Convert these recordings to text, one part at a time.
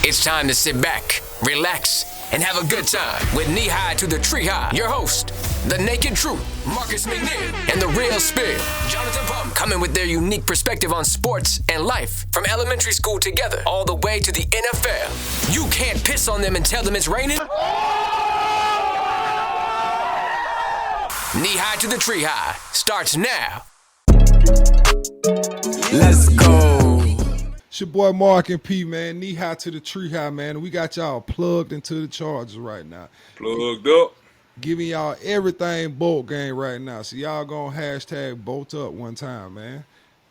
It's time to sit back, relax, and have a good time with Knee High to the Tree High. Your host, the Naked Truth, Marcus McNeil, and the Real Spill, Jonathan Pump, coming with their unique perspective on sports and life from elementary school together all the way to the NFL. You can't piss on them and tell them it's raining. Knee High to the Tree High starts now. Let's go. It's your boy Mark and P, man. Knee high to the tree high, man. We got y'all plugged into the Chargers right now. Plugged up. Giving y'all everything bolt game right now. So y'all gonna hashtag bolt up one time, man.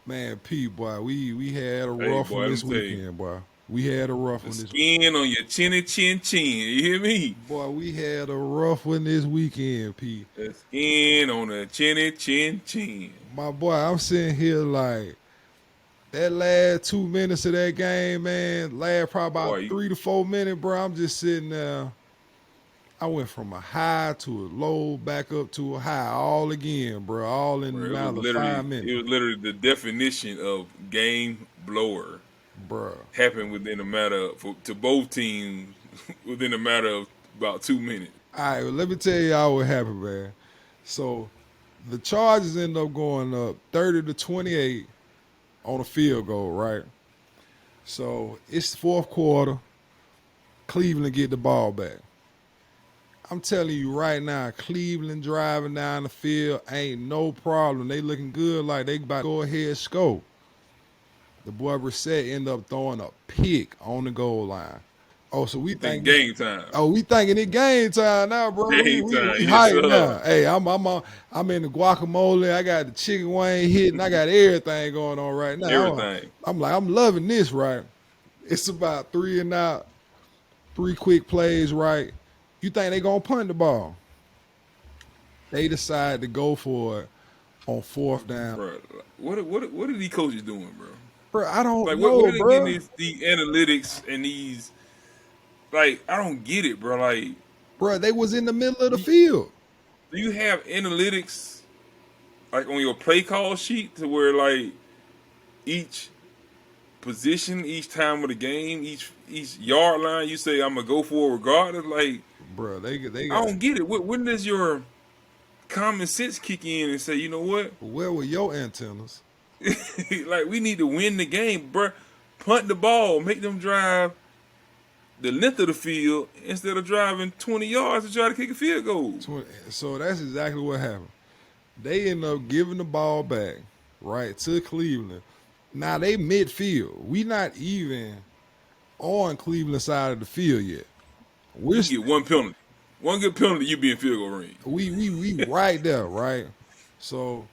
Man, P, boy, we had a rough one this weekend, boy. We had a rough one this weekend. Skin on your chinny chin chin. You hear me? Boy, we had a rough one this weekend, P. The skin on the chinny chin chin. My boy, I'm sitting here like, that last 2 minutes of that game, man, last probably about 3 to 4 minutes, bro. I'm just sitting there. I went from a high to a low, back up to a high, all again, bro. All in the matter of 5 minutes. It was literally the definition of game blower. Bro. Happened within a matter to both teams within a matter of about 2 minutes. All right, well, let me tell y'all what happened, man. So the Chargers end up going up 30-28 on a field goal, right? So it's the fourth quarter. Cleveland get the ball back. I'm telling you right now, Cleveland driving down the field ain't no problem. They looking good, like they about to go ahead score. The boy Brissett end up throwing a pick on the goal line. Oh, so we think game time. Oh, we thinking it game time now, bro. Game time. We hype now. Hey, I'm in the guacamole. I got the chicken wing hitting. I got everything going on right now. Everything. I'm loving this, right? It's about 3 and out, 3 quick plays, right? You think they gonna punt the ball? They decide to go for it on fourth down. Bro, what are these coaches doing, bro? Bro, I don't know, what are they bro. getting these analytics and these? Like, I don't get it, bro. Like, bro, they was in the middle of the field. Do you have analytics like on your play call sheet to where like each position, each time of the game, each yard line, you say I'm gonna go for it regardless? Like, bro, they I don't get it. When does your common sense kick in and say, you know what? Where were your antennas? Like, we need to win the game, bro. Punt the ball, make them drive the length of the field instead of driving 20 yards to try to kick a field goal. So that's exactly what happened. They end up giving the ball back, right, to Cleveland. Now they midfield. We not even on Cleveland side of the field yet. We get one penalty. One good penalty, you be in field goal range. We right there, right? So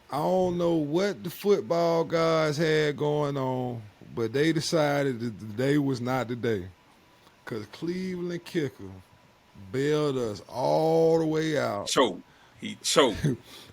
I don't know what the football guys had going on, but they decided that the day was not the day. Because Cleveland kicker bailed us all the way out. He choked.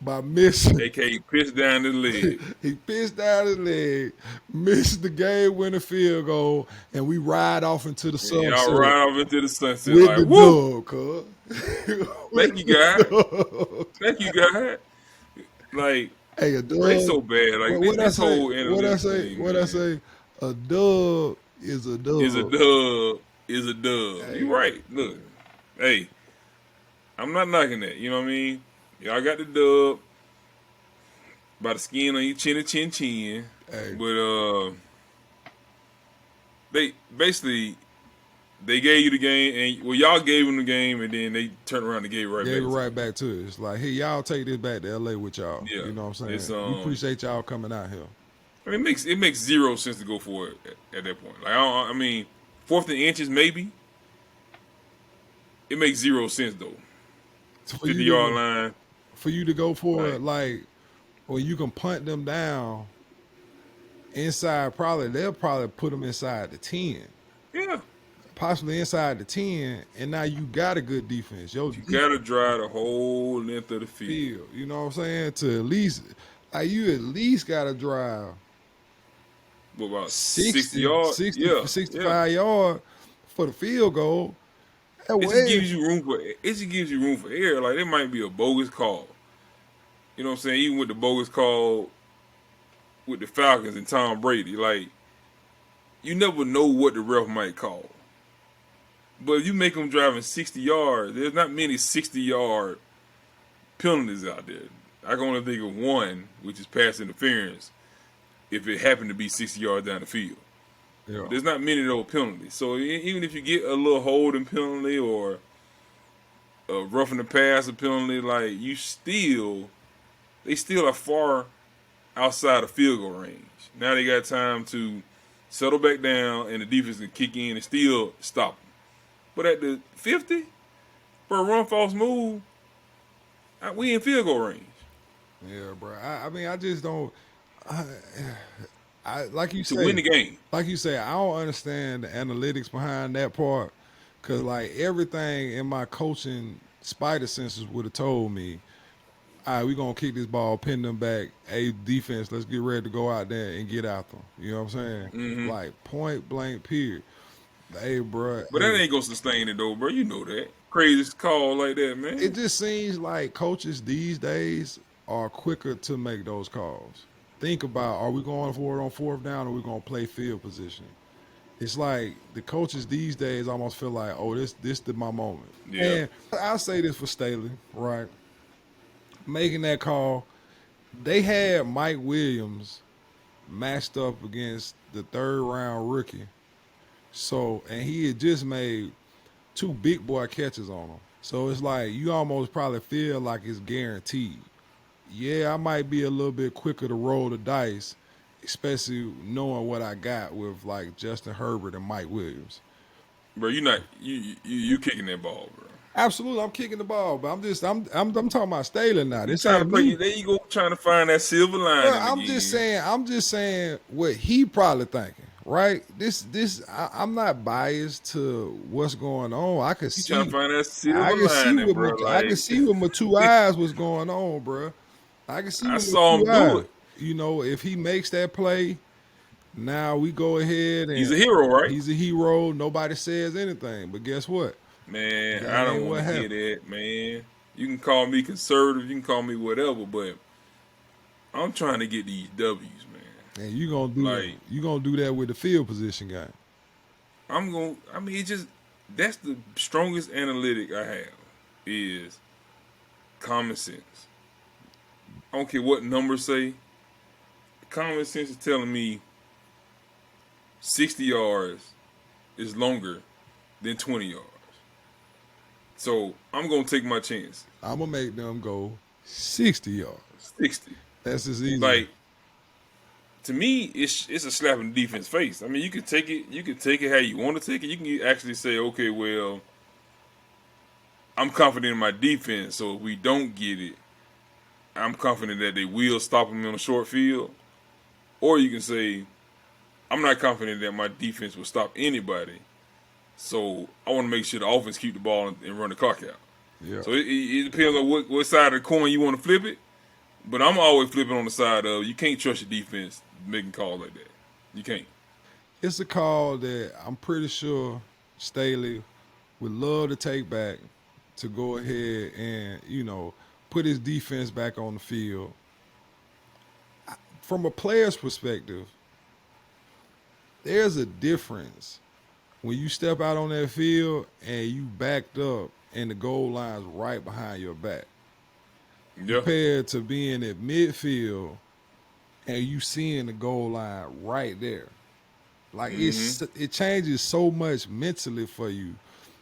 By missing. A.K.A. pissed down his leg. He pissed down his leg, missed the game-winning field goal, and we ride off into the sunset. Y'all ride off into the sunset. With like, the woo! dub, cuz. Thank you, God. Thank you, God. Like, hey, a dub. It's so bad. Like, what this whole what I say? thing, What I say? A dub is a dub. Is a dub. Hey. You right. Look, hey, I'm not knocking that. You know what I mean? Y'all got the dub by the skin on your chinny chin chin. Hey. But they basically they gave you the game, and y'all gave them the game, and then they turned around and gave it right back to it. It's like, hey, y'all take this back to L.A. with y'all. Yeah. You know what I'm saying? We appreciate y'all coming out here. I mean, it makes zero sense to go for it at that point. Like, I mean, 4th and inches maybe. It makes zero sense though. 50-yard line. For you to go for it, like, when you can punt them down inside, they'll probably put them inside the 10. Yeah. Possibly inside the 10, and now you got a good defense. You got to drive the whole length of the field. You know what I'm saying? To at least, like, you at least got to drive. What, about 60 yards? 65 yards for the field goal. It just gives you room for error. Like, it might be a bogus call. You know what I'm saying? Even with the bogus call with the Falcons and Tom Brady, like, you never know what the ref might call. But if you make them driving 60 yards, there's not many 60-yard penalties out there. I can only think of one, which is pass interference, if it happened to be 60 yards down the field. Yeah. There's not many of those penalties. So even if you get a little holding penalty or a roughing the passer penalty, like they still are far outside of field goal range. Now they got time to settle back down and the defense can kick in and still stop them. But at the 50, for a run false move, we in field goal range. Yeah, bro. I mean, I just don't. I like you To say, win the game. Like you say, I don't understand the analytics behind that part, because like everything in my coaching spider senses would have told me, all right, we're gonna kick this ball, pin them back. Hey, defense, let's get ready to go out there and get out them. You know what I'm saying? Mm-hmm. Like point blank, period. Hey, bro. But that ain't gonna sustain it though, bro. You know that. Crazy call like that, man. It just seems like coaches these days are quicker to make those calls. Think about, are we going for it on fourth down or are we going to play field position? It's like the coaches these days almost feel like, oh, this is my moment. Yeah. And I'll say this for Staley, right? Making that call, they had Mike Williams matched up against the third-round rookie. So, and he had just made 2 big boy catches on him. So it's like you almost probably feel like it's guaranteed. Yeah, I might be a little bit quicker to roll the dice, especially knowing what I got with like Justin Herbert and Mike Williams. Bro, you kicking that ball, bro. Absolutely, I'm kicking the ball, but I'm talking about Staley now. This Trying ain't to play, me. there you go, trying to find that silver lining. Bro, I'm just saying what he probably thinking. Right, I'm not biased to what's going on. I can see. Trying to find that silver lining, bro. I can see with my 2 eyes what's going on, bro. I can see. I saw him do it. You know, if he makes that play, now we go ahead and he's a hero, right? He's a hero. Nobody says anything, but guess what? Man, I don't want to hear that, man. You can call me conservative, you can call me whatever, but I'm trying to get these W's, man. And you gonna do that with the field position guy. That's the strongest analytic I have is common sense. I don't care what numbers say. Common sense is telling me 60 yards is longer than 20 yards. So I'm going to take my chance. I'm going to make them go 60 yards. 60. That's as easy. Like, to me, it's a slap in the defense face. I mean, you can take it how you want to take it. You can actually say, okay, well, I'm confident in my defense, so if we don't get it, I'm confident that they will stop them on a short field. Or you can say, I'm not confident that my defense will stop anybody, so I want to make sure the offense keep the ball and run the clock out. Yeah. So it depends on what side of the coin you want to flip it. But I'm always flipping on the side of you can't trust your defense making calls like that. You can't. It's a call that I'm pretty sure Staley would love to take back to go ahead and, put his defense back on the field. From a player's perspective, there's a difference when you step out on that field and you backed up and the goal line's right behind your back. Yeah. Compared to being at midfield and you seeing the goal line right there. Like it changes so much mentally for you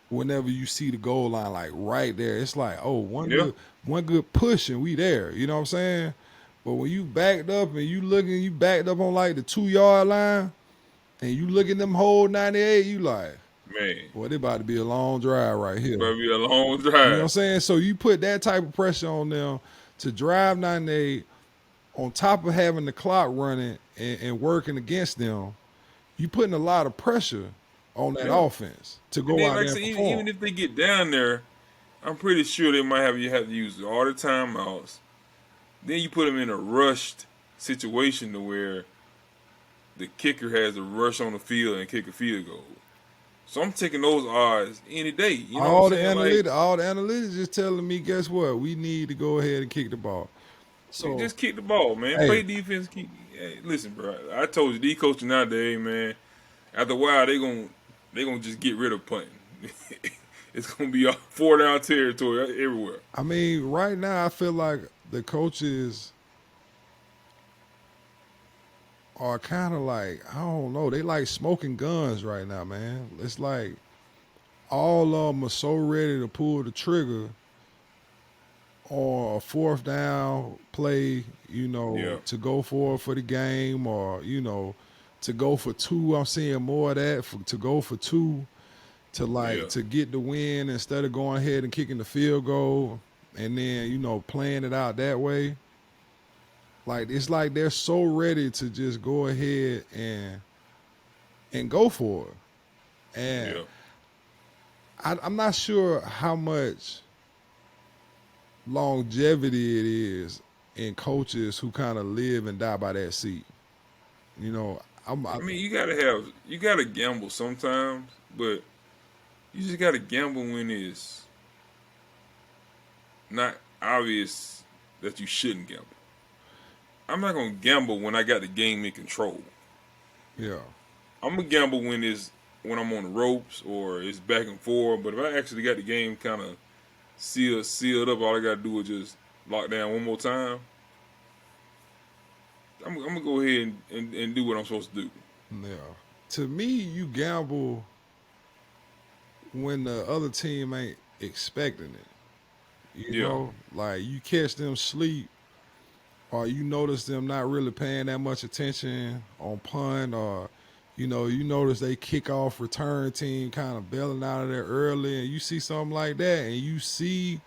whenever you see the goal line like right there. It's like, oh, one good push and we there. You know what I'm saying? But when you backed up and you backed up on like the 2-yard line and you look at them whole 98, you like, man, boy, it about to be a long drive right here. About to be a long drive. You know what I'm saying? So you put that type of pressure on them to drive 98 on top of having the clock running and working against them. You putting a lot of pressure on that offense to go out there and perform. Even if they get down there, I'm pretty sure they might have to use all the timeouts. Then you put them in a rushed situation to where the kicker has to rush on the field and kick a field goal. So I'm taking those odds any day. You know all the analytics is telling me, guess what? We need to go ahead and kick the ball. So just kick the ball, man. Play defense. Hey, listen, bro. I told you, D coaching nowadays, man. after a while they gonna just get rid of punting. It's gonna be a 4-down territory everywhere. I mean, right now I feel like the coaches are kind of like, I don't know, they like smoking guns right now, man. It's like all of them are so ready to pull the trigger on a 4th down play, to go for the game, or to go for 2. I'm seeing more of that, to go for 2, to get the win instead of going ahead and kicking the field goal and then playing it out that way. Like, it's like they're so ready to just go ahead and go for it. And I'm not sure how much longevity it is in coaches who kind of live and die by that seat. I mean, you gotta gamble sometimes, but you just gotta gamble when it's not obvious that you shouldn't gamble. I'm not gonna gamble when I got the game in control. Yeah. I'm gonna gamble when I'm on the ropes or it's back and forth. But if I actually got the game kind of sealed up, all I gotta do is just lock down one more time. I'm gonna go ahead and do what I'm supposed to do. Yeah. To me, you gamble when the other team ain't expecting it. You know, like you catch them sleep, or you notice them not really paying that much attention on punt, or you notice they kickoff return team kind of bailing out of there early, and you see something like that, and you see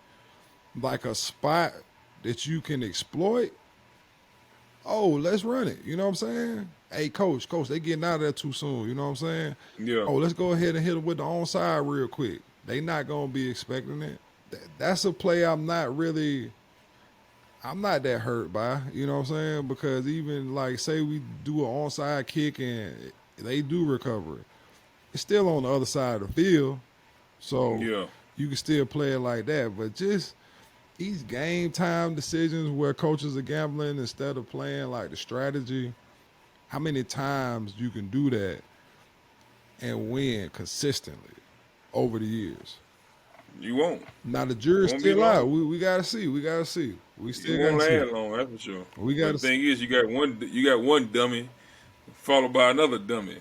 like a spot that you can exploit. Oh, let's run it. You know what I'm saying? Hey, coach, they getting out of there too soon. You know what I'm saying? Yeah. Oh, let's go ahead and hit them with the onside real quick. They not going to be expecting it. That's a play I'm not that hurt by. You know what I'm saying? Because even like say we do an onside kick and they do recover it, it's still on the other side of the field. So you can still play it like that. But just these game time decisions where coaches are gambling instead of playing like the strategy, how many times you can do that and win consistently over the years? You won't. Now the jury's still out. We gotta see. We still won't gotta last long, that's for sure. The thing is, you got one dummy followed by another dummy.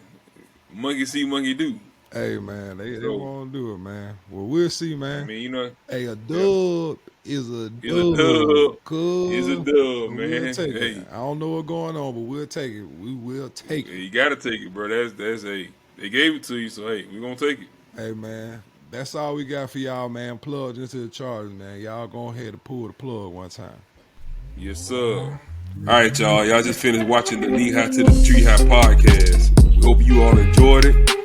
Monkey see, monkey do. Hey man, they won't do it, man. Well, we'll see, man. I mean, hey, a dub is a dub. Is a dub, man. We'll take hey. it. I don't know what's going on, but we'll take it. We will take it. You gotta take it, bro. That's they gave it to you, so hey, we're gonna take it. Hey man, that's all we got for y'all, man. Plugged into the Chargers, man. Y'all go ahead and pull the plug one time. Yes, sir. All right, y'all. Y'all just finished watching the Knee High to the Tree High podcast. We hope you all enjoyed it.